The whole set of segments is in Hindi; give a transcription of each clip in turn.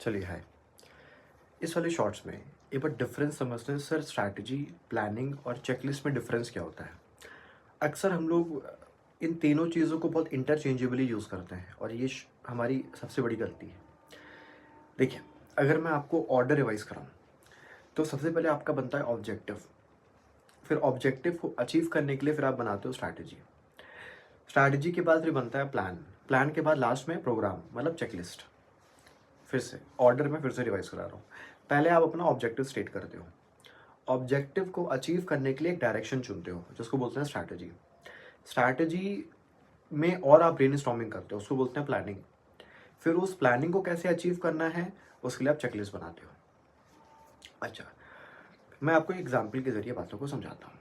चलिए हाय। इस वाले शॉर्ट्स में एक बार डिफरेंस समझते हैं सर, स्ट्रैटेजी, प्लानिंग और चेकलिस्ट में डिफरेंस क्या होता है। अक्सर हम लोग इन तीनों चीज़ों को बहुत इंटरचेंजेबली यूज़ करते हैं और ये हमारी सबसे बड़ी गलती है। देखिए, अगर मैं आपको ऑर्डर रिवाइज कराऊँ तो सबसे पहले आपका बनता है ऑब्जेक्टिव। फिर ऑब्जेक्टिव को अचीव करने के लिए फिर आप बनाते हो स्ट्रैटेजी। स्ट्रैटेजी के बाद फिर बनता है प्लान। प्लान के बाद लास्ट में प्रोग्राम मतलब चेकलिस्ट। फिर से ऑर्डर में फिर से रिवाइज करा रहा हूँ। पहले आप अपना ऑब्जेक्टिव स्टेट करते हो। ऑब्जेक्टिव को अचीव करने के लिए एक डायरेक्शन चुनते हो जिसको बोलते हैं स्ट्रैटेजी। स्ट्रैटेजी में और आप ब्रेनस्टॉर्मिंग करते हो, उसको बोलते हैं प्लानिंग। फिर उस प्लानिंग को कैसे अचीव करना है उसके लिए आप चेकलिस्ट बनाते हो। अच्छा, मैं आपको एग्जाम्पल के जरिए बातों को समझाता हूँ।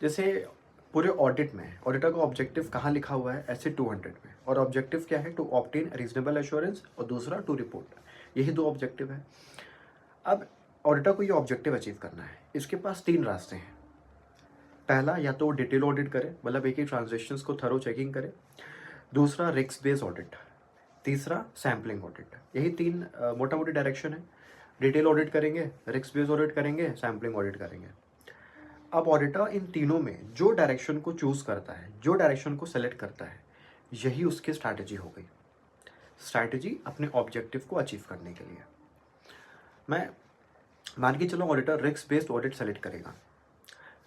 जैसे पूरे ऑडिट में ऑडिटर का ऑब्जेक्टिव कहाँ लिखा हुआ है, ऐसे 200 में, और ऑब्जेक्टिव क्या है, टू ऑब्टेन रीजनेबल एश्योरेंस और दूसरा टू रिपोर्ट। यही दो ऑब्जेक्टिव है। अब ऑडिटर को ये ऑब्जेक्टिव अचीव करना है, इसके पास तीन रास्ते हैं। पहला, या तो डिटेल ऑडिट करे, मतलब एक ही ट्रांजेक्शन्स को थरो चेकिंग करे। दूसरा, रिस्क बेस्ड ऑडिट। तीसरा, सैम्पलिंग ऑडिट। यही तीन मोटा मोटी डायरेक्शन है। डिटेल ऑडिट करेंगे, रिस्क बेस्ड ऑडिट करेंगे, सैम्पलिंग ऑडिट करेंगे। अब ऑडिटर इन तीनों में जो डायरेक्शन को चूज करता है, जो डायरेक्शन को सेलेक्ट करता है, यही उसकी स्ट्रैटेजी हो गई। स्ट्रैटेजी अपने ऑब्जेक्टिव को अचीव करने के लिए। मैं मान के चलो auditor risk based audit select करेगा।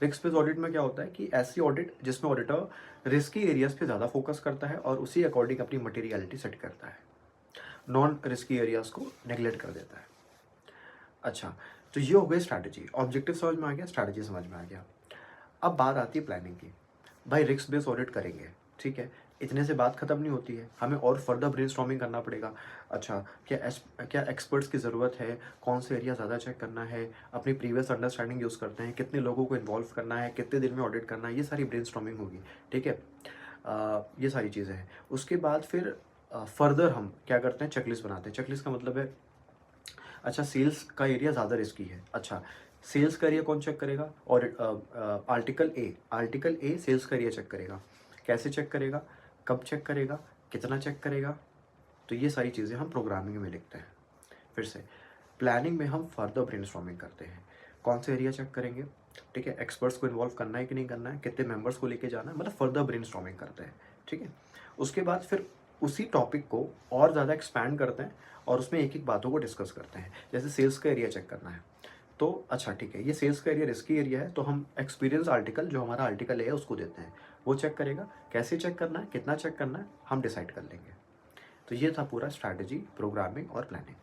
रिस्क बेस्ड ऑडिट में क्या होता है कि ऐसी ऑडिट जिसमें ऑडिटर रिस्की एरियाज पे ज़्यादा फोकस करता है और उसी अकॉर्डिंग अपनी मटेरियलिटी सेट करता है, नॉन रिस्की एरियाज को नेग्लेक्ट कर देता है। अच्छा, तो ये हो गई स्ट्रैटेजी। ऑब्जेक्टिव समझ में आ गया, स्ट्रैटेजी समझ में आ गया। अब बात आती है प्लानिंग की। भाई रिस्क बेस्ड ऑडिट करेंगे, ठीक है, इतने से बात खत्म नहीं होती है, हमें और फर्दर ब्रेनस्टॉर्मिंग करना पड़ेगा। अच्छा, क्या एक्सपर्ट्स की ज़रूरत है, कौन से एरिया ज़्यादा चेक करना है, अपनी प्रीवियस अंडरस्टैंडिंग यूज़ करते हैं, कितने लोगों को इन्वॉल्व करना है, कितने दिन में ऑडिट करना है, ये सारी ब्रेनस्टॉर्मिंग होगी। ठीक है, ये सारी चीज़ें हैं। उसके बाद फिर फर्दर हम क्या करते हैं, चेकलिस्ट बनाते हैं। चेकलिस्ट का मतलब है, अच्छा सेल्स का एरिया ज़्यादा रिस्की है। अच्छा, सेल्स का एरिया कौन चेक करेगा, और आर्टिकल ए सेल्स का एरिया चेक करेगा। कैसे चेक करेगा, कब चेक करेगा, कितना चेक करेगा, तो ये सारी चीज़ें हम प्रोग्रामिंग में लिखते हैं। फिर से प्लानिंग में हम फर्दर ब्रेनस्टॉर्मिंग करते हैं, कौन से एरिया चेक करेंगे, ठीक है, एक्सपर्ट्स को इन्वॉल्व करना है कि नहीं करना है, कितने मेंबर्स को लेके जाना है, मतलब फर्दर ब्रेनस्टॉर्मिंग करते हैं। ठीक है, उसके बाद फिर उसी टॉपिक को और ज़्यादा एक्सपैंड करते हैं और उसमें एक एक बातों को डिस्कस करते हैं। जैसे सेल्स का एरिया चेक करना है, तो अच्छा ठीक है, ये सेल्स का एरिया रिस्की एरिया है, तो हम एक्सपीरियंस आर्टिकल, जो हमारा आर्टिकल है उसको देते हैं, वो चेक करेगा। कैसे चेक करना है, कितना चेक करना है, हम डिसाइड कर लेंगे। तो ये था पूरा स्ट्रैटेजी, प्रोग्रामिंग और प्लानिंग।